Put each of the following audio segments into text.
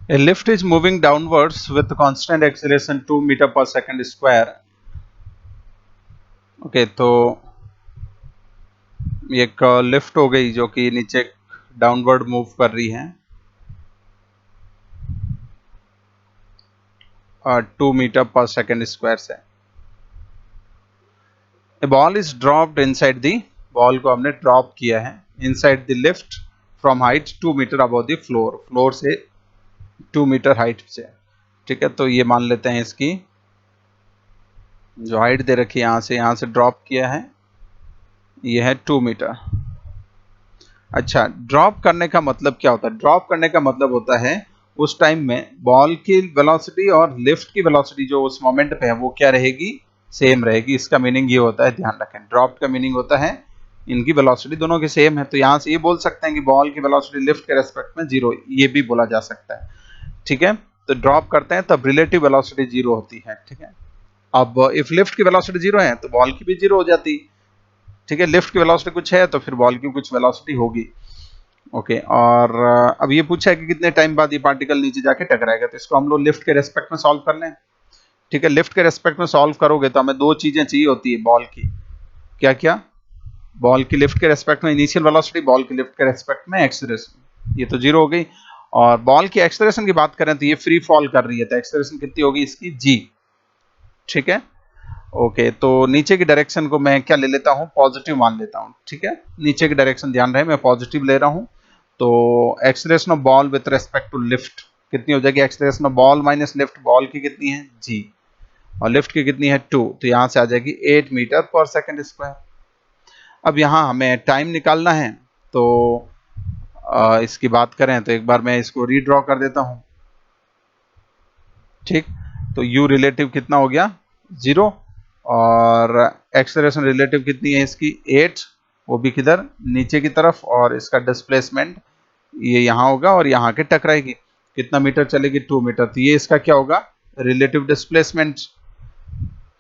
A lift is moving downwards with constant acceleration 2 meter per second square. Okay तो एक lift हो गई जो कि नीचे डाउनवर्ड मूव कर रही है 2 मीटर पर सेकेंड स्क्वायर से। A ball is dropped inside the, ball को हमने ड्रॉप किया है inside the lift from height 2 metre above the floor, floor से 2 मीटर हाइट से। ठीक है, तो ये मान लेते हैं इसकी जो हाइट दे रखी है यहाँ से ड्रॉप किया है, ये है 2 मीटर। अच्छा, ड्रॉप करने का मतलब क्या होता है? ड्रॉप करने का मतलब होता है उस टाइम में बॉल की वेलोसिटी और लिफ्ट की वेलोसिटी जो उस मोमेंट पे है वो क्या रहेगी? सेम रहेगी। इसका मीनिंग ये होता है, ध्यान रखें, ड्रॉप का मीनिंग होता है इनकी वेलोसिटी दोनों की सेम है। तो यहाँ से ये बोल सकते हैं कि बॉल की वेलोसिटी लिफ्ट के रेस्पेक्ट में जीरो, ये भी बोला जा सकता है। ठीक है, तो ड्रॉप करते हैं तब रिलेटिव वेलोसिटी जीरो होती है। ठीक है, अब इफ लिफ्ट की वेलोसिटी जीरो है तो बॉल की भी जीरो हो जाती। ठीक है, लिफ्ट की वेलोसिटी कुछ है तो फिर बॉल की कुछ वेलोसिटी होगी। ओके, और अब ये पूछा है कि कितने टाइम बाद ये पार्टिकल नीचे जाके टकराएगा, तो इसको हम लोग लिफ्ट के रेस्पेक्ट में सॉल्व कर लें। ठीक है, लिफ्ट के रेस्पेक्ट में सॉल्व करोगे तो हमें दो चीजें चाहिए होती है बॉल की। क्या क्या? बॉल की लिफ्ट के रेस्पेक्ट में इनिशियल वेलोसिटी, बॉल की लिफ्ट के रेस्पेक्ट में एक्सेलरेशन, ये तो जीरो हो गई। और बॉल की एक्सेलरेशन की बात करें तो ये फ्री फॉल कर रही है, तो एक्सेलरेशन कितनी होगी इसकी? जी। ठीक है, ओके, तो नीचे की डायरेक्शन को मैं क्या ले लेता हूं? पॉजिटिव मान लेता हूं। ठीक है, नीचे की डायरेक्शन ध्यान रहे मैं पॉजिटिव ले रहा हूं। तो acceleration of ball with respect to lift कितनी हो जाएगी? Acceleration of ball minus lift, ball की कितनी है? जी, और लिफ्ट की कितनी है? 2, तो यहां से आ जाएगी 8 मीटर पर सेकेंड स्क्वायर। अब यहां हमें टाइम निकालना है, तो इसकी बात करें तो एक बार मैं इसको रीड्रॉ कर देता हूं। ठीक, तो u रिलेटिव कितना हो गया? 0, और एक्सेलरेशन रिलेटिव कितनी है इसकी? 8, वो भी किधर? नीचे की तरफ, और इसका डिस्प्लेसमेंट ये यहाँ होगा और यहाँ के टकराएगी। कितना मीटर चलेगी? 2 मीटर, तो ये इसका क्या होगा? Relative displacement.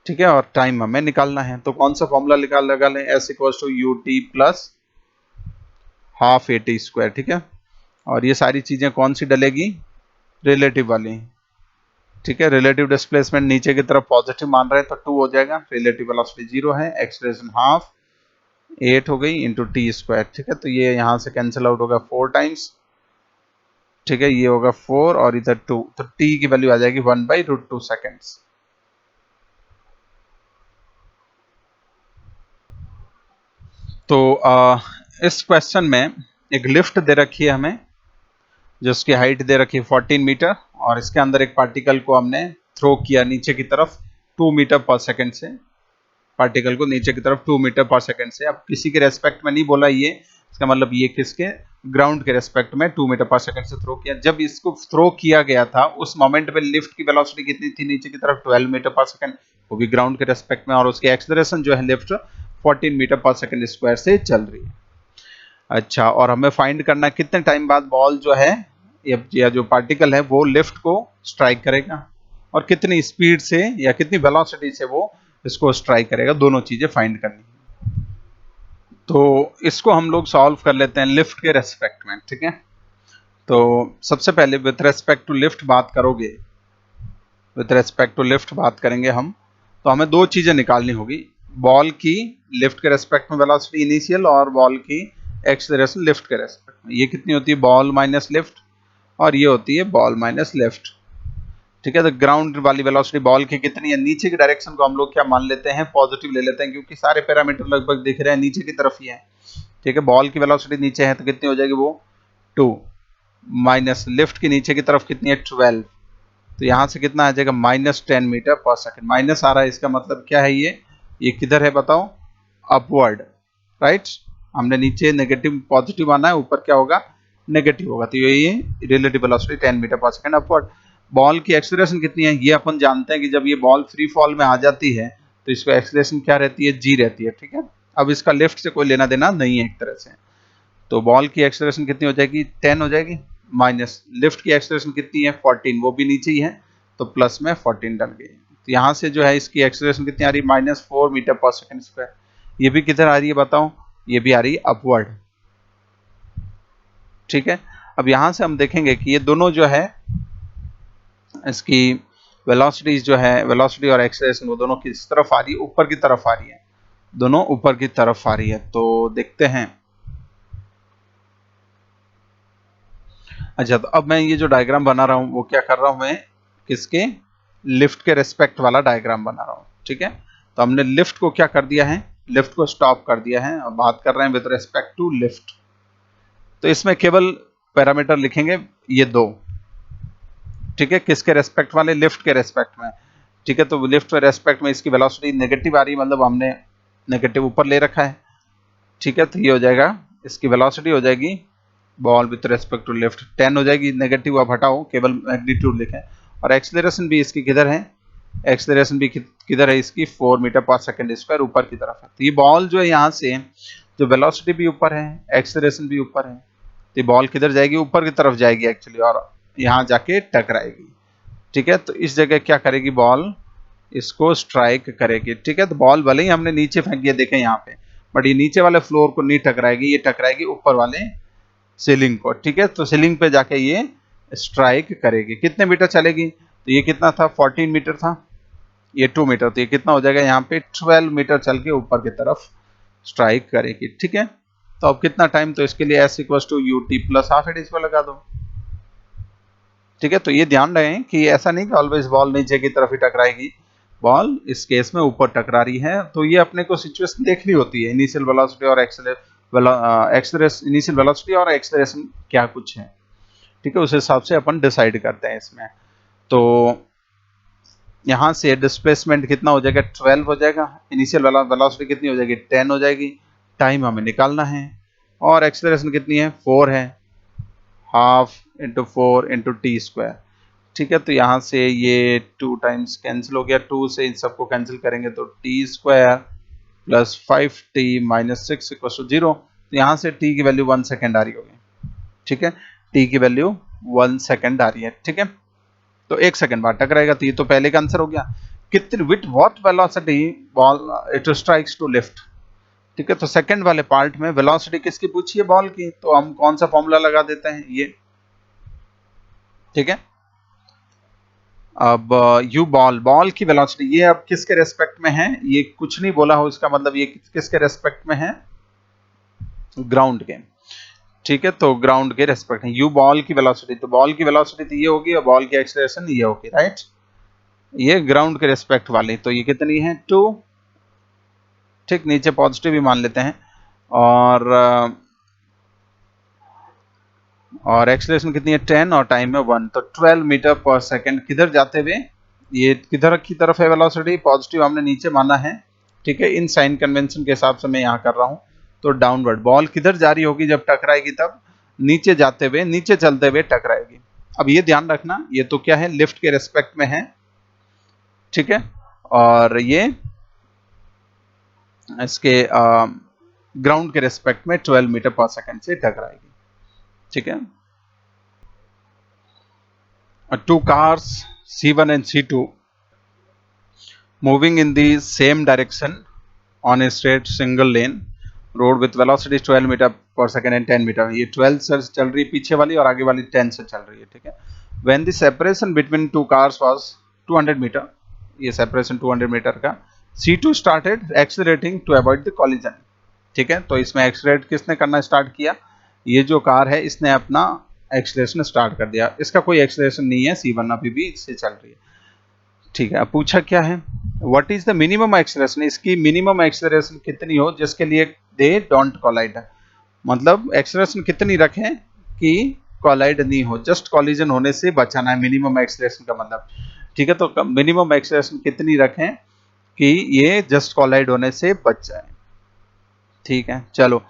ठीक है, और टाइम हमें निकालना है, तो कौन सा फॉर्मूला लगा लें? s equals to u t plus half a t square. ठीक है, और ये सारी चीजें कौन सी डलेगी? रिलेटिव वाली। ठीक है, रिलेटिव डिस्प्लेसमेंट नीचे की तरफ पॉजिटिव मान रहे हैं तो 2 हो जाएगा, रिलेटिव वेलोसिटी 0 है, एक्सेलरेशन हाफ 8 हो गई इंटू टी स्क्वायर। ठीक है, तो ये यहां से कैंसिल आउट होगा 4 टाइम्स। ठीक है, ये होगा 4 और इधर 2, तो टी की वैल्यू आ जाएगी 1/√2 सेकेंड्स। तो इस क्वेश्चन में एक लिफ्ट दे रखी है हमें, जिसकी हाइट दे रखी है 14 मीटर, और इसके अंदर एक पार्टिकल को हमने थ्रो किया नीचे की तरफ 2 मीटर पर सेकेंड से, पार्टिकल को नीचे की तरफ 2 मीटर पर सेकेंड से। अब किसी के रेस्पेक्ट में नहीं बोला ये, इसका मतलब ये किसके? ग्राउंड के रेस्पेक्ट में 2 मीटर पर सेकेंड से थ्रो किया। जब इसको थ्रो किया गया था उस मोमेंट पे लिफ्ट की वेलोसिटी कितनी थी नीचे की तरफ? 12 मीटर पर सेकेंड, वो भी ग्राउंड के रेस्पेक्ट में, और उसकी एक्सेलरेशन जो है लिफ्ट 14 मीटर पर सेकेंड स्क्वायर से चल रही है। अच्छा, और हमें फाइंड करना कितने टाइम बाद बॉल जो है या जो पार्टिकल है वो लिफ्ट को स्ट्राइक करेगा, और कितनी स्पीड से या कितनी वेलोसिटी से वो इसको स्ट्राइक करेगा, दोनों चीजें फाइंड करनी है। तो इसको हम लोग सॉल्व कर लेते हैं लिफ्ट के रेस्पेक्ट में। ठीक है, तो सबसे पहले विथ रेस्पेक्ट टू लिफ्ट बात करोगे, विथ रेस्पेक्ट टू लिफ्ट बात करेंगे हम, तो हमें दो चीजें निकालनी होगी, बॉल की लिफ्ट के रेस्पेक्ट में वेलोसिटी इनिशियल, और बॉल की एक्सेलरेशन लिफ्ट के रेस्पेक्ट में। ये कितनी होती है? बॉल माइनस लिफ्ट, और ये होती है बॉल माइनस लिफ्ट। ठीक है, तो ग्राउंड वाली वेलोसिटी बॉल की कितनी है? नीचे की डायरेक्शन को हम लोग क्या मान लेते हैं? पॉजिटिव ले लेते हैं, क्योंकि सारे पैरामीटर लगभग दिख रहे हैं नीचे की तरफ ही है। ठीक है, बॉल की वेलोसिटी नीचे है तो कितनी हो जाएगी वो? 2, माइनस लिफ्ट की नीचे की तरफ कितनी है? 12, तो यहां से कितना आ जाएगा? -10 मीटर पर सेकेंड। माइनस आ रहा है, इसका मतलब क्या है? ये किधर है बताओ? Upward, right. हमने नीचे नेगेटिव पॉजिटिव आना है, ऊपर क्या होगा? नेगेटिव होगा, तो ये रिलेटिव वेलोसिटी 10 मीटर पर सेकेंड अपवर्ड। बॉल की एक्सेलरेशन कितनी है? ये अपन जानते हैं कि जब ये बॉल फ्री फॉल में आ जाती है तो इसको एक्सेलरेशन क्या रहती है? जी रहती है। ठीक है, अब इसका लिफ्ट से कोई लेना देना नहीं है एक तरह से, तो बॉल की एक्सेलरेशन कितनी हो जाएगी? 10 हो जाएगी, माइनस लिफ्ट की एक्सेलरेशन कितनी है? 14, वो भी नीचे ही है, तो प्लस में 14 डल गई। तो यहाँ से जो है इसकी एक्सेलरेशन कितनी आ रही है? -4 मीटर पर सेकेंड स्क्वायर। ये भी किधर आ रही है बताओ? ये भी आ रही है अपवर्ड। ठीक है, अब यहाँ से हम देखेंगे कि ये दोनों जो है इसकी वेलोसिटी जो है, वेलोसिटी और एक्सेलरेशन वो दोनों किस तरफ आ रही है, ऊपर की तरफ आ रही है, दोनों ऊपर की तरफ आ रही है। तो देखते हैं। अच्छा, तो अब मैं ये जो डायग्राम बना रहा हूँ वो क्या कर रहा हूँ, मैं किसके, लिफ्ट के रेस्पेक्ट वाला डायग्राम बना रहा हूँ। ठीक है, तो हमने लिफ्ट को क्या कर दिया है, लिफ्ट को स्टॉप कर दिया है, अब बात कर रहे हैं विद रेस्पेक्ट टू लिफ्ट। तो इसमें केवल पैरामीटर लिखेंगे ये दो। ठीक है, किसके रेस्पेक्ट वाले, लिफ्ट के रेस्पेक्ट में। ठीक है, तो लिफ्ट के रेस्पेक्ट में इसकी वेलोसिटी नेगेटिव आ रही है, मतलब हमने नेगेटिव ऊपर ले रखा है। ठीक है, तो ये हो जाएगा, इसकी वेलोसिटी हो जाएगी ball with respect to lift 10 हो जाएगी, नेगेटिव अब हटाओ, केवल मैग्नीट्यूड लिखें। और एक्सेलरेशन भी इसकी किधर है, एक्सेलरेशन भी किधर है इसकी, 4 मीटर पर सेकंड स्क्वायर ऊपर की तरफ है। तो ये बॉल जो है यहाँ से, जो वेलोसिटी भी ऊपर है, एक्सेलरेशन भी ऊपर है, तो ये बॉल किधर जाएगी, ऊपर की तरफ जाएगी एक्चुअली, और यहाँ जाके टकराएगी। ठीक है, तो इस जगह क्या करेगी बॉल, इसको स्ट्राइक करेगी। ठीक है, तो बॉल भले ही हमने नीचे फेंक दिया, देखें यहाँ पे, बट ये नीचे वाले फ्लोर को नहीं टकराएगी, ये टकराएगी ऊपर वाले सीलिंग को। ठीक है, तो सीलिंग पे जाके ये स्ट्राइक करेगी। कितने मीटर चलेगी, तो ये कितना था, 14 मीटर था, ये 2 मीटर, तो ये कितना हो जाएगा यहाँ पे 12 मीटर चल के ऊपर की तरफ स्ट्राइक करेगी। ठीक है, तो अब कितना टाइम, तो इसके लिए s equal to u t plus half at इसको लगा दो। ठीक है, तो ये ध्यान रहे कि ऐसा नहीं कि ऑलवेज बॉल नीचे की तरफ ही टकराएगी, बॉल इस केस में ऊपर टकरा रही है। तो ये अपने को सिचुएशन देखनी होती है, इनिशियल वेलोसिटी और एक्सेलरेशन, इनिशियल वेलोसिटी और एक्सेलरेशन क्या कुछ है। ठीक है, उस हिसाब से अपन डिसाइड करते हैं इसमें। तो यहाँ से डिस्प्लेसमेंट कितना हो जाएगा, 12 हो जाएगा, इनिशियल वेलोसिटी कितनी हो जाएगी, 10 हो जाएगी, टाइम हमें निकालना है, और एक्सेलरेशन कितनी है, 4 है, half into 4 into T square. ठीक है, तो यहाँ से ये 2 टाइम्स कैंसिल हो गया, 2 से इन सबको कैंसिल करेंगे तो t square plus 5t minus 6 equal to 0। तो यहाँ से t की वैल्यू 1 सेकेंड आ रही होगी। ठीक है, t की वैल्यू 1 सेकेंड आ रही है। ठीक है, तो 1 सेकेंड बाद टकराएगा, तो ये तो पहले का आंसर हो गया। कितनी, with what velocity ball it strikes to lift. ठीक है, तो सेकंड वाले पार्ट में वेलोसिटी किसकी पूछी है, बॉल की, तो हम कौन सा फॉर्मूला लगा देते हैं, ये। ठीक है, अब यू बॉल, बॉल की वेलोसिटी ये अब किसके रेस्पेक्ट में है, ये कुछ नहीं बोला हो, इसका मतलब ये किसके रेस्पेक्ट में है, ग्राउंड के। ठीक है, तो ग्राउंड के रेस्पेक्ट है यू बॉल की वेलोसिटी, तो बॉल की वेलोसिटी तो ये होगी और बॉल की एक्सेलरेशन ये होगी, राइट, ये ग्राउंड के रेस्पेक्ट वाली। तो ये कितनी है, 2। ठीक, नीचे पॉजिटिव भी मान लेते हैं, और एक्सेलरेशन कितनी है, 10, और टाइम है 1, तो 12 मीटर पर सेकंड किधर जाते हुए, ये किधर की तरफ है वेलोसिटी, पॉजिटिव हमने नीचे माना है। ठीक है, इन साइन कन्वेंशन के हिसाब से मैं यहाँ कर रहा हूँ, तो डाउनवर्ड बॉल किधर जा रही होगी, जब टकराएगी तब नीचे जाते हुए, नीचे चलते हुए टकराएगी। अब ये ध्यान रखना, ये तो क्या है, लिफ्ट के रेस्पेक्ट में है। ठीक है, और ये इसके ग्राउंड के रेस्पेक्ट में 12 मीटर पर सेकंड से टकराएगी। ठीक है, two cars C1 and C2 moving in the same direction on a straight single lane road with velocity 12 metre पर सेकंड एंड 10 मीटर। ये 12 से चल रही है पीछे वाली, और आगे वाली 10 से चल रही है। ठीक है, when the separation between two cars was 200 metre, ये सेपरेशन 200 मीटर का, C2 started accelerating to avoid the collision। ठीक है, तो इसमें एक्सलेरेट किसने करना स्टार्ट किया, ये जो कार है इसने अपना एक्सलेरेशन स्टार्ट कर दिया, इसका कोई एक्सलेरेशन नहीं है, C1 अभी भी इससे चल रही है। ठीक है, अब पूछा क्या है, what is the minimum acceleration, इसकी मिनिमम एक्सलेरेशन कितनी हो जिसके लिए दे डोंट कोलाइड, मतलब एक्सलेरेशन कितनी रखें कि कोलाइड नहीं हो, जस्ट कॉलिजन होने से बचाना है मिनिमम एक्सलेरेशन का मतलब। ठीक है, तो मिनिमम एक्सलेरेशन कितनी रखें कि ये जस्ट कोलाइड होने से बच जाए। ठीक है, चलो,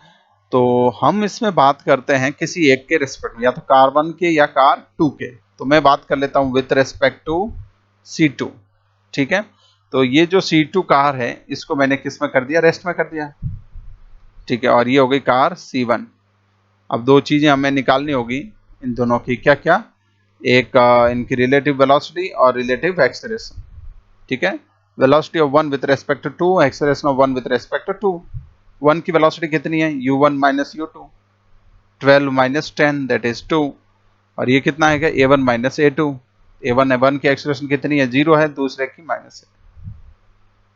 तो हम इसमें बात करते हैं किसी एक के रिस्पेक्ट में, या तो कार 1 के या कार 2 के। तो मैं बात कर लेता हूं विथ रेस्पेक्ट टू C2। ठीक है, तो ये जो C2 कार है इसको मैंने किस में कर दिया, रेस्ट में कर दिया। ठीक है, और ये हो गई कार C1। अब दो चीजें हमें निकालनी होगी इन दोनों की, क्या क्या, एक इनकी रिलेटिव वेलोसिटी और रिलेटिव एक्सेलरेशन। ठीक है, velocity of 1 with respect to 2, acceleration of 1 with respect to 2। 1 की वेलोसिटी कितनी है, u1 minus u2, 12 minus 10 that is 2, और ये कितना है A1 माइनस A2, a1 की एक्सेलरेशन कितनी है, 0 है, दूसरे की माइनस है।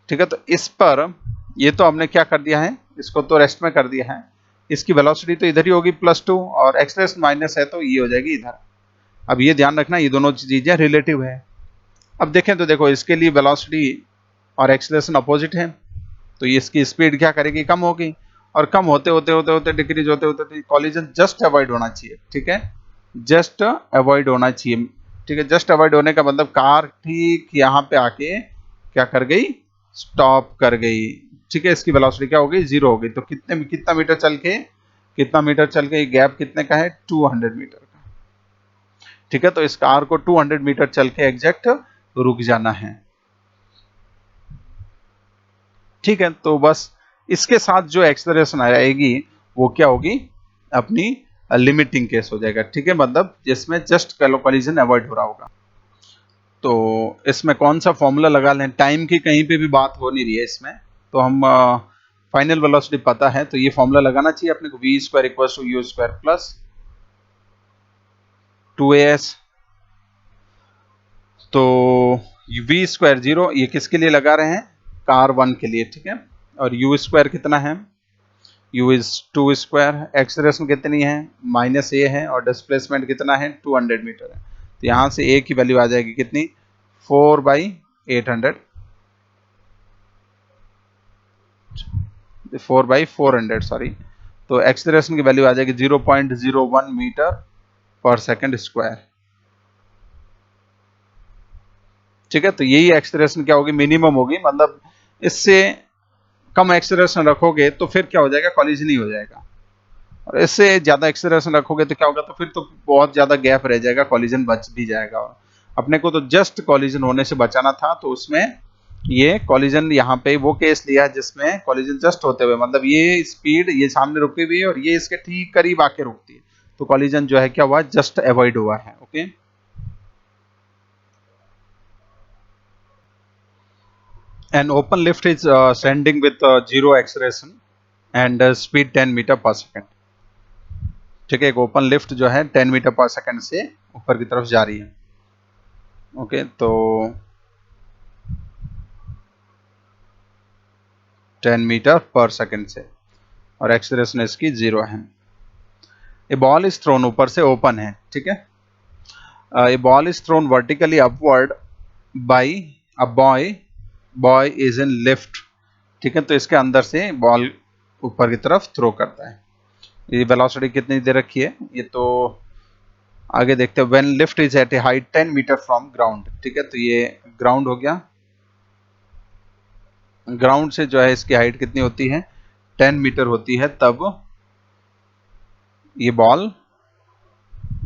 ठीक है, तो इस पर ये तो हमने क्या कर दिया है, इसको तो रेस्ट में कर दिया है। इसकी वेलोसिटी तो इधर ही होगी +2 और एक्सेलरेशन माइनस है तो ये हो जाएगी इधर। अब ये ध्यान रखना ये दोनों चीजें रिलेटिव है। अब देखें तो देखो इसके लिए वेलोसिटी और एक्सेलरेशन अपोजिट है, तो ये इसकी स्पीड क्या करेगी, कम होगी, और कम होते होते होते होते डिक्रीज होते होते कॉलिजन जस्ट अवॉइड होना चाहिए। ठीक है, जस्ट अवॉइड होना चाहिए। ठीक है, जस्ट अवॉइड होने का मतलब कार ठीक यहाँ पे आके क्या कर गई, स्टॉप कर गई। ठीक है, इसकी वेलोसिटी क्या हो गई, 0 हो गई। तो कितना मीटर चल के गैप कितने का है, 200 मीटर का। ठीक है, तो इस कार को 200 मीटर चल के एग्जैक्ट रुक जाना है। ठीक है, तो बस इसके साथ जो एक्सेलरेशन आएगी वो क्या होगी, अपनी लिमिटिंग केस हो जाएगा। ठीक है, मतलब जिसमें जस्ट कोलिजन अवॉइड हो रहा होगा। तो इसमें कौन सा फॉर्मूला लगा लें, टाइम की कहीं पे भी बात हो नहीं रही है इसमें, तो हम फाइनल वेलोसिटी पता है तो ये फॉर्मूला लगाना चाहिए अपने को, v² = u² + 2as। तो v² 0 ये किसके लिए लगा रहे हैं, कार 1 के लिए। ठीक है, और u² कितना है, u is 2², एक्सेलरेशन कितनी है -a है, और डिस्प्लेसमेंट कितना है 200 मीटर है। तो यहाँ से a की वैल्यू आ जाएगी कितनी, 4/800, 4/400 सॉरी। तो एक्सेलरेशन की वैल्यू आ जाएगी 0.01 मीटर/सेकंड स्क्वायर। ठीक है, तो यही एक्सेलरेशन क्या होगी, मिनिमम होगी, मतलब इससे कम एक्सेलरेशन रखोगे तो फिर क्या हो जाएगा, कॉलिजन ही हो जाएगा। और इससे ज्यादा एक्सेलरेशन रखोगे तो क्या होगा, तो फिर तो बहुत ज्यादा गैप रह जाएगा, कॉलिजन बच भी जाएगा। अपने को तो जस्ट कॉलिजन होने से बचाना था, तो उसमें ये कॉलिजन यहाँ पे वो केस लिया जिसमें कॉलिजन जस्ट होते हुए, मतलब ये स्पीड ये सामने रुकी हुई है और ये इसके ठीक करीब आके रुकती है, तो कॉलिजन जो है क्या हुआ, जस्ट अवॉइड हुआ है। Okay, an open lift is standing with 0 acceleration and speed 10 metre per second. ठीक है, एक ओपन लिफ्ट जो है 10 मीटर/सेकंड से ऊपर की तरफ जा रही है। ओके, तो 10 मीटर/सेकंड से, और एक्सेलरेशन इसकी 0 है। ए बॉल इज थ्रोन, ऊपर से ओपन है। ठीक है, a ball is thrown vertically upward by a boy is in lift. ठीक है, तो इसके अंदर से बॉल ऊपर की तरफ थ्रो करता है। ये वेलोसिटी कितनी दे रखी है, ये तो आगे देखते हैं। When lift is at a height 10 metre from ground. ठीक है, तो ये ग्राउंड हो गया, ग्राउंड से जो है इसकी हाइट कितनी होती है, 10 मीटर होती है, तब ये बॉल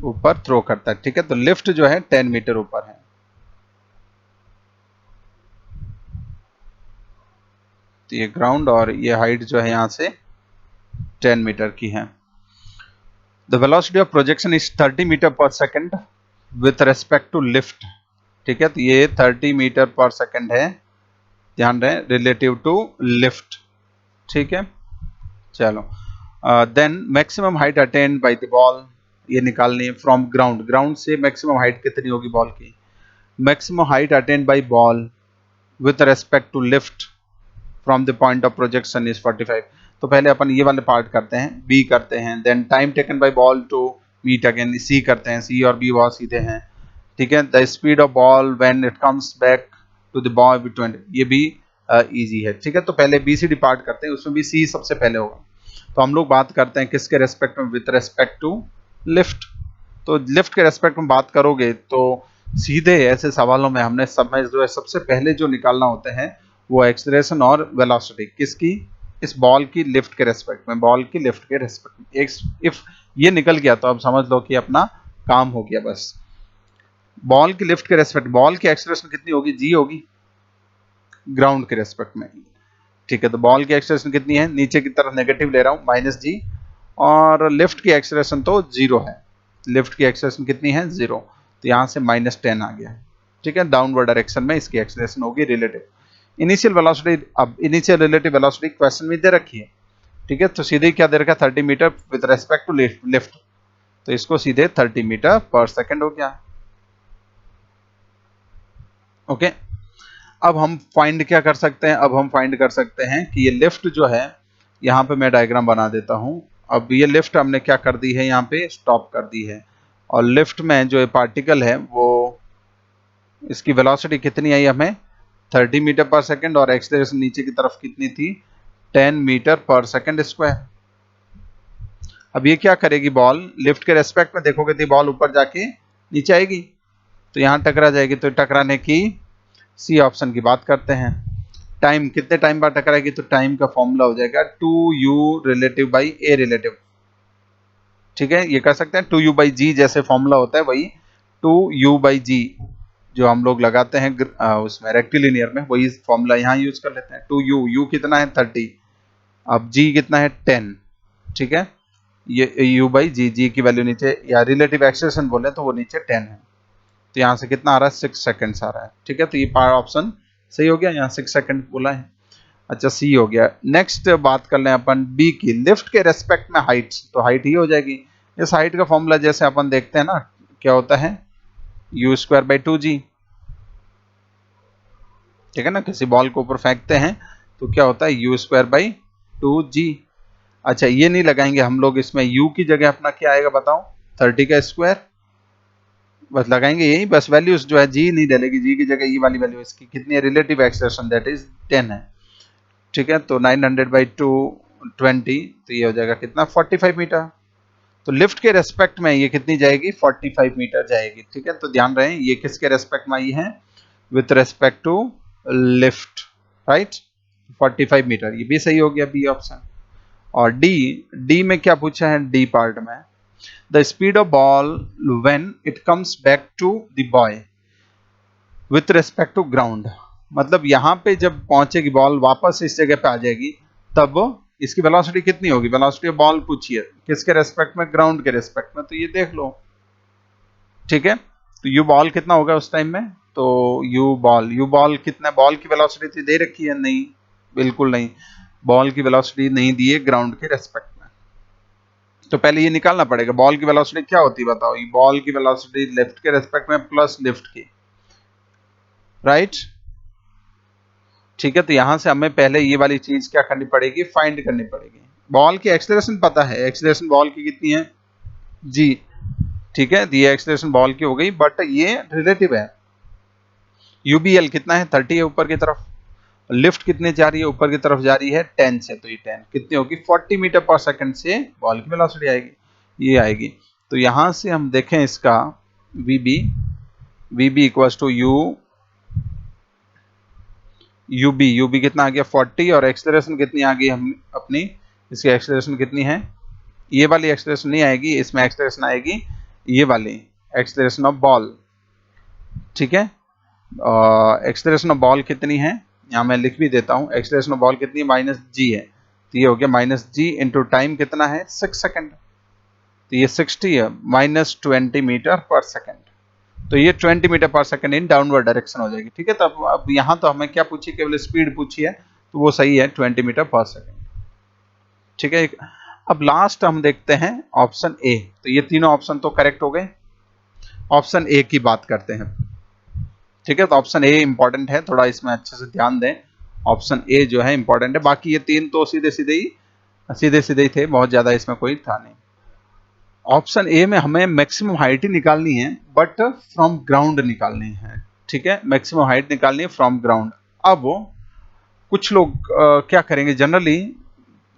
ऊपर थ्रो करता है। ठीक है, तो लिफ्ट जो है 10 मीटर ऊपर है। तो ये ग्राउंड और ये हाइट जो है यहां से 10 मीटर की है। The velocity of projection is 30 मीटर/सेकंड विथ रेस्पेक्ट टू लिफ्ट। ठीक है, तो ये 30 मीटर/सेकंड है, ध्यान रहे, रिलेटिव टू लिफ्ट। ठीक है, चलो, then maximum height attained by the ball, ये निकालनी है फ्रॉम ग्राउंड। ग्राउंड से मैक्सिमम हाइट कितनी होगी बॉल की, maximum height attained by ball with respect to lift from the point of projection is 45। तो पहले अपन ये वाले पार्ट करते हैं, बी करते हैं, then time taken by ball to meet again, C करते हैं, सी और बी बहुत सीधे हैं। ठीक है, the speed of ball when it comes back to the boy with 20, ये भी इजी है। ठीक है, तो पहले बी सी डी पार्ट करते हैं, उसमें भी सी सबसे पहले होगा। तो हम लोग बात करते हैं किसके रेस्पेक्ट में, विथ रेस्पेक्ट टू लिफ्ट। तो लिफ्ट के रेस्पेक्ट में बात करोगे तो सीधे ऐसे सवालों में हमने जो है सबसे पहले जो निकालना होते हैं वो एक्सेलरेशन और वेलोसिटी किसकी, इस बॉल की लिफ्ट के रेस्पेक्ट में, बॉल की लिफ्ट के रेस्पेक्ट में। इफ ये निकल गया तो अब समझ लो कि अपना काम हो गया बस। बॉल की लिफ्ट के रेस्पेक्ट, बॉल की एक्सेलरेशन कितनी होगी, जी होगी, ग्राउंड के रेस्पेक्ट में। ठीक है, तो बॉल की एक्सेलरेशन कितनी है, नीचे की तरफ नेगेटिव ले रहा हूं -g, और लिफ्ट की एक्सेलरेशन तो 0 है, लिफ्ट की एक्सेलरेशन कितनी है 0, तो यहां से -10 आ गया। ठीक है, डाउनवर्ड डायरेक्शन में इसकी एक्सेलरेशन होगी रिलेटिव। इनिशियल वेलोसिटी, अब इनिशियल रिलेटिव वेलोसिटी क्वेश्चन में दे रखी है। ठीक है, तो सीधे क्या दे रखा है, 30 metre with respect to lift, तो इसको सीधे 30 मीटर/सेकंड हो गया। ओके, अब हम फाइंड क्या कर सकते हैं, अब हम फाइंड कर सकते हैं कि ये लिफ्ट जो है, यहाँ पे मैं डायग्राम बना देता हूँ। अब ये लिफ्ट हमने क्या कर दी है, यहाँ पे स्टॉप कर दी है, और लिफ्ट में जो पार्टिकल है वो, इसकी वेलोसिटी कितनी आई हमें 30 मीटर पर सेकंड, और एक्सेलरेशन नीचे की तरफ कितनी थी 10 मीटर पर सेकंड स्क्वायर। अब ये क्या करेगी, बॉल लिफ्ट के रेस्पेक्ट में देखोगे तो बॉल ऊपर जाके नीचे आएगी, तो यहाँ टकरा जाएगी, तो टकराने की सी ऑप्शन की बात करते हैं। टाइम कितने टाइम बाद टकराएगी, तो टाइम का फॉर्मूला हो जाएगा 2u relative by a relative. ठीक है, ये कर सकते हैं 2u बाई जी, जैसे फॉर्मूला होता है वही 2u बाई जी जो हम लोग लगाते हैं उसमें रेक्टिलिनियर में, वही फॉर्मूला यहाँ यूज कर लेते हैं। 2u, u कितना है 30, अब g कितना है 10। ठीक है, ये u बाई जी, जी की वैल्यू नीचे, या रिलेटिव एक्सेलरेशन बोले तो वो नीचे 10 है, तो यहाँ से कितना आ रहा है 6 सेकंड्स आ रहा है। ठीक है, तो ये पावर ऑप्शन सही हो गया, यहाँ 6 सेकंड बोला है। अच्छा, सी हो गया। नेक्स्ट बात कर लें अपन बी की, लिफ्ट के रेस्पेक्ट में हाइट, तो हाइट ही हो जाएगी। इस हाइट का फॉर्मूला जैसे अपन देखते हैं ना, क्या होता है यू स्क्वायर बाई 2g। ठीक है ना, किसी बॉल को ऊपर फेंकते हैं तो क्या होता है यू स्क्वायर बाई 2g। अच्छा, ये नहीं लगाएंगे हम लोग, इसमें u की जगह अपना क्या आएगा बताओ 30 का स्क्वायर, बस लगाएंगे यही, बस वैल्यूज जो है g नहीं डलेगी, g की जगह ये वाली वैल्यू, इसकी कितनी है रिलेटिव एक्सेलरेशन दैट इज 10 है। ठीक है, तो 900 बाई 220, तो ये हो जाएगा कितना 45 मीटर। तो लिफ्ट के रेस्पेक्ट में ये कितनी जाएगी 45 मीटर जाएगी। ठीक है, तो ध्यान रहे ये किसके रेस्पेक्ट में आई है, with respect to lift, right 45 metre, ये भी सही हो गया बी ऑप्शन। और डी में क्या पूछा है, डी पार्ट में the speed of ball when it comes back to the boy with respect to ground, मतलब यहाँ पे जब पहुंचेगी बॉल वापस इस जगह पे आ जाएगी, तब इसकी वेलोसिटी कितनी होगी, वेलोसिटी ऑफ बॉल पूछिए किसके रेस्पेक्ट में, ग्राउंड के रेस्पेक्ट में, तो ये देख लो। ठीक है, तो यू बॉल कितना होगा उस टाइम में, तो यू बॉल कितना, बॉल की वेलोसिटी तो दे रखी है, नहीं बिल्कुल नहीं, बॉल की वेलोसिटी नहीं दी है ग्राउंड के रेस्पेक्ट में, तो पहले ये निकालना पड़ेगा बॉल की वेलोसिटी क्या होती है बताओ, ये बॉल की वेलोसिटी लेफ्ट के रेस्पेक्ट में प्लस लिफ्ट की, राइट। ठीक है, तो यहां से हमें पहले ये वाली चीज क्या करनी पड़ेगी, फाइंड करनी पड़ेगी। बॉल की एक्सेलरेशन पता है, एक्सेलरेशन बॉल की कितनी है जी। ठीक है, ये एक्सेलरेशन बॉल की हो गई, बट ये रिलेटिव है, यूबीएल कितना है 30 है ऊपर की तरफ, लिफ्ट कितने जा रही है ऊपर की तरफ जा रही है 10 से, तो ये 10 कितनी होगी 40 मीटर पर सेकंड से बॉल की वेलोसिटी आएगी, ये आएगी। तो यहां से हम देखें इसका v b equals to u b कितना आ गया 40, और एक्सेलरेशन कितनी आ गई हम अपनी, इसकी एक्सेलरेशन कितनी है, ये वाली एक्सेलरेशन नहीं आएगी, इसमें एक्सेलरेशन आएगी ये वाली एक्सेलरेशन ऑफ बॉल। ठीक है, एक्सेलरेशन ऑफ बॉल कितनी है, यहाँ मैं लिख भी देता हूँ, एक्सेलरेशन ऑफ बॉल कितनी है माइनस जी है, तो ये हो गया माइनस जी इंटू टाइम कितना है 6 सेकंड, तो ये 60 है माइनस 20 मीटर पर सेकंड, तो ये 20 मीटर पर सेकंड इन डाउनवर्ड डायरेक्शन हो जाएगी। ठीक है, तो अब यहाँ तो हमें क्या पूछी, केवल स्पीड पूछी है, तो वो सही है 20 मीटर पर सेकंड। ठीक है, अब लास्ट हम देखते हैं ऑप्शन ए, तो ये तीनों ऑप्शन तो करेक्ट हो गए, ऑप्शन ए की बात करते हैं। ठीक है, तो ऑप्शन ए इंपॉर्टेंट है, थोड़ा इसमें अच्छे से ध्यान दें, ऑप्शन ए जो है इंपॉर्टेंट है, बाकी ये तीन तो सीधे सीधे ही थे, बहुत ज्यादा इसमें कोई था नहीं। ऑप्शन ए में हमें मैक्सिमम हाइट ही निकालनी है, बट फ्रॉम ग्राउंड निकालनी है। ठीक है, मैक्सिमम हाइट निकालनी है फ्रॉम ग्राउंड। अब कुछ लोग क्या करेंगे, जनरली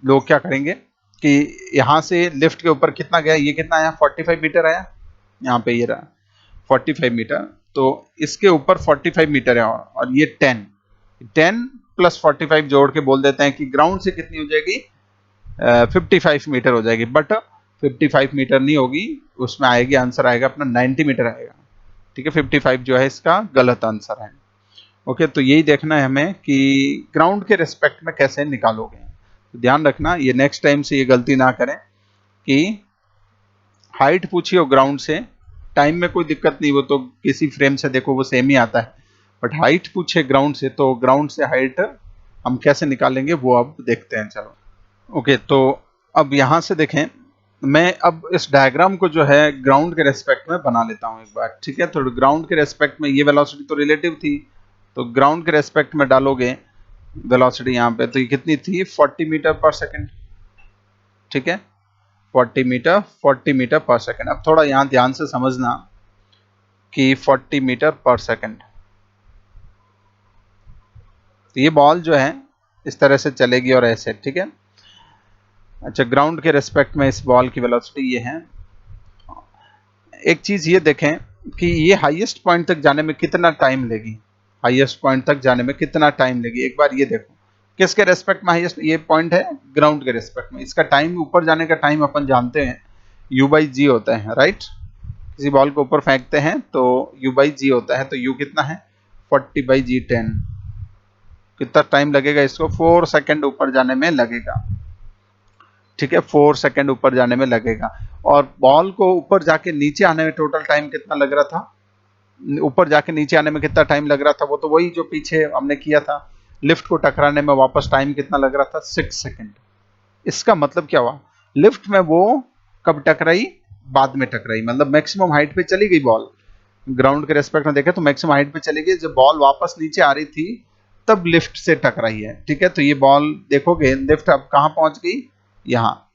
लोग क्या करेंगे कि यहाँ से लिफ्ट के ऊपर कितना गया, ये कितना आया 45 मीटर आया, यहाँ पे ये रहा 45 मीटर, तो इसके ऊपर 45 मीटर है, और ये 10 प्लस 45 जोड़ के बोल देते हैं कि ग्राउंड से कितनी हो जाएगी 55 मीटर हो जाएगी, बट 55 मीटर नहीं होगी, उसमें आएगी आंसर आएगा अपना 90 मीटर आएगा। ठीक है, 55 जो है इसका गलत आंसर है। ओके, तो यही देखना है हमें कि ग्राउंड के रिस्पेक्ट में कैसे निकालोगे, तो ध्यान रखना ये नेक्स्ट टाइम से ये गलती ना करें कि हाइट पूछी हो ग्राउंड से, टाइम में कोई दिक्कत नहीं, वो तो किसी फ्रेम से देखो वो सेम ही आता है, बट हाइट पूछे ग्राउंड से, तो ग्राउंड से हाइट हम कैसे निकालेंगे वो अब देखते हैं। चलो ओके, तो अब यहाँ से देखें, मैं अब इस डायग्राम को जो है ग्राउंड के रेस्पेक्ट में बना लेता हूँ एक बार। ठीक है, तो ग्राउंड के रेस्पेक्ट में ये वेलोसिटी तो रिलेटिव थी, तो ग्राउंड के रेस्पेक्ट में डालोगे वेलोसिटी यहाँ पे, तो ये कितनी थी 40 मीटर पर सेकंड, ठीक है 40 मीटर पर सेकंड। अब थोड़ा यहाँ ध्यान से समझना कि 40 मीटर पर सेकंड, तो ये बॉल जो है इस तरह से चलेगी और ऐसे, ठीक है। अच्छा, ग्राउंड के रेस्पेक्ट में इस बॉल की वेलोसिटी ये है। एक चीज ये देखें कि ये हाईएस्ट पॉइंट तक जाने में कितना टाइम लेगी, हाईएस्ट पॉइंट तक जाने में कितना टाइम लेगी, एक बार ये देखो। किसके रेस्पेक्ट में हाईएस्ट ये पॉइंट है, ग्राउंड के रेस्पेक्ट में। इसका टाइम, ऊपर जाने का टाइम अपन जानते हैं u/g होता है, राइट। किसी बॉल को ऊपर फेंकते हैं तो u/g होता है, तो u कितना है 40/g 10। कितना टाइम लगेगा इसको, 4 सेकंड ऊपर जाने में लगेगा, ठीक है 4 सेकंड ऊपर जाने में लगेगा। और बॉल को ऊपर जाके नीचे आने में टोटल टाइम कितना लग रहा था, ऊपर जाके नीचे आने में कितना टाइम लग रहा था, वो तो वही जो पीछे हमने किया था, लिफ्ट को टकराने में वापस टाइम कितना लग रहा था 6 सेकंड। इसका मतलब क्या हुआ, लिफ्ट में वो कब टकराई, बाद में टकराई, मतलब मैक्सिमम हाइट पे चली गई बॉल। ग्राउंड के रेस्पेक्ट में देखें तो मैक्सिमम हाइट पे चली गई, जब बॉल वापस नीचे आ रही थी तब लिफ्ट से टकराई है, ठीक है। तो ये बॉल देखोगे, लिफ्ट अब कहाँ पहुंच गई, यहाँ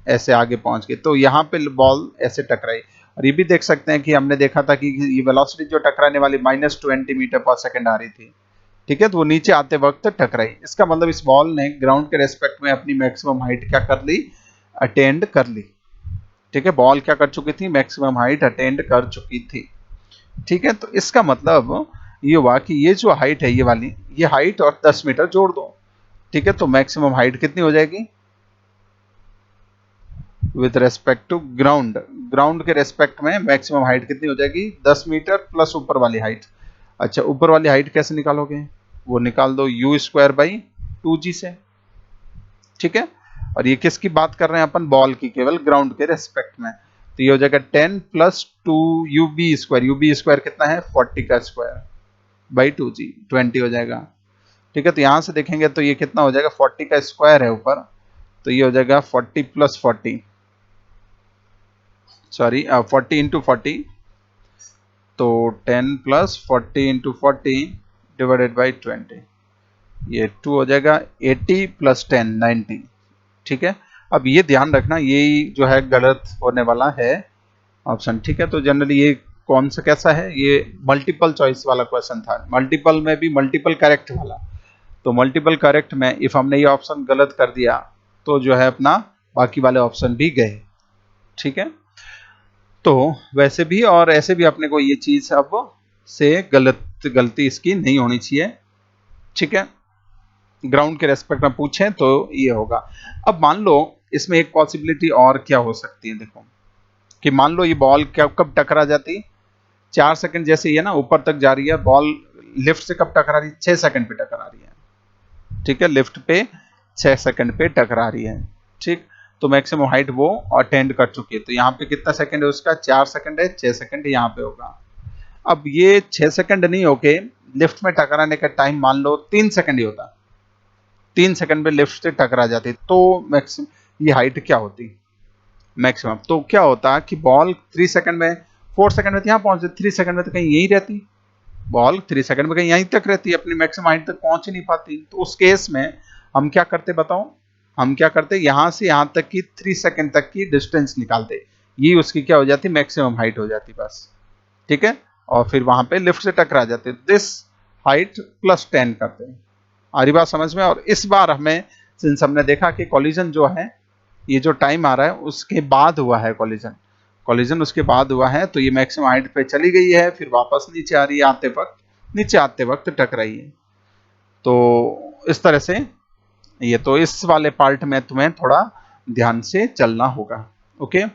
ऐसे आगे पहुंच गई, तो यहाँ पे बॉल ऐसे टकराई। और ये भी देख सकते हैं कि हमने देखा था कि ये वेलोसिटी जो टकराने वाली -20 मीटर पर सेकंड आ रही थी, ठीक है, तो वो नीचे आते वक्त टकराई। इसका मतलब इस बॉल ने ग्राउंड के रेस्पेक्ट में अपनी मैक्सिमम हाइट क्या कर ली, अटेंड कर ली, ठीक है। बॉल क्या कर चुकी थी, मैक्सिमम हाइट अटेंड कर चुकी थी, ठीक है। तो इसका मतलब ये हुआ कि ये जो हाइट है, ये वाली, ये हाइट और 10 मीटर जोड़ दो, ठीक है, तो मैक्सिमम हाइट कितनी हो जाएगी with respect to ground, ground के रेस्पेक्ट में मैक्सिमम हाइट कितनी हो जाएगी 10 मीटर प्लस ऊपर वाली हाइट। अच्छा, ऊपर वाली हाइट कैसे निकालोगे, वो निकाल दो u²/2g से, ठीक है। और ये किसकी बात कर रहे हैं अपन, बॉल की, केवल ग्राउंड के रेस्पेक्ट में। तो ये हो जाएगा 10 + 2 UB², कितना है 40 का स्क्वायर बाई 2g, 20 हो जाएगा, ठीक है। तो यहां से देखेंगे तो ये कितना हो जाएगा, 40 का स्क्वायर है ऊपर, तो ये हो जाएगा 40 + 40, सॉरी 40 × 40, तो 10 + 40 × 40 डिवाइडेड बाई 20, ये 2 हो जाएगा, 80 + 10 90, ठीक है। अब ये ध्यान रखना, यही जो है गलत होने वाला है ऑप्शन, ठीक है। तो जनरली ये कौन सा कैसा है, ये मल्टीपल चॉइस वाला क्वेश्चन था, मल्टीपल में भी मल्टीपल करेक्ट वाला। तो मल्टीपल करेक्ट में इफ हमने ये ऑप्शन गलत कर दिया तो जो है अपना बाकी वाले ऑप्शन भी गए, ठीक है। तो वैसे भी और ऐसे भी अपने को ये चीज अब से गलती इसकी नहीं होनी चाहिए, ठीक है। ग्राउंड के रेस्पेक्ट में पूछें तो ये होगा। अब मान लो इसमें एक पॉसिबिलिटी और क्या हो सकती है, देखो कि मान लो ये बॉल कब टकरा जाती, 4 सेकंड जैसे ये ना ऊपर तक जा रही है बॉल, लिफ्ट से कब टकरा रही है 6 सेकंड पे टकरा रही है, ठीक है, लिफ्ट पे 6 सेकंड पे टकरा रही है, ठीक। तो मैक्सिमम हाइट वो अटेंड कर चुकी है, तो यहाँ पे कितना सेकंड है उसका, 4 सेकंड है, 6 सेकंड यहाँ पे होगा। अब ये 6 सेकंड नहीं होके लिफ्ट में टकराने का टाइम मान लो 3 सेकंड ही होता, 3 सेकंड में लिफ्ट से टकरा जाती, तो मैक्सिमम ये हाइट क्या होती मैक्सिमम, तो क्या होता कि बॉल 3 सेकंड में, 4 सेकंड में तो यहाँ पहुंच जाती, 3 सेकंड में तो कहीं यहीं रहती बॉल, 3 सेकंड में कहीं यहीं तक रहती, अपनी मैक्सिमम हाइट तक पहुंच ही नहीं पाती। तो उस केस में हम क्या करते बताओ, हम क्या करते, यहाँ से यहाँ तक की 3 सेकंड तक की डिस्टेंस निकालते, ये उसकी क्या हो जाती मैक्सिमम हाइट हो जाती बस, ठीक है। और फिर वहां पे लिफ्ट से टकरा जाते, दिस हाइट +10 करते हैं। आ रही बात समझ में। और इस बार हमें, सिंस हमने देखा कि कॉलिजन जो है, ये जो टाइम आ रहा है उसके बाद हुआ है कॉलिजन उसके बाद हुआ है, तो ये मैक्सिमम हाइट पे चली गई है, फिर वापस नीचे आ रही है, नीचे आते वक्त टकराई है। तो इस तरह से ये, तो इस वाले पार्ट में तुम्हें थोड़ा ध्यान से चलना होगा, ओके।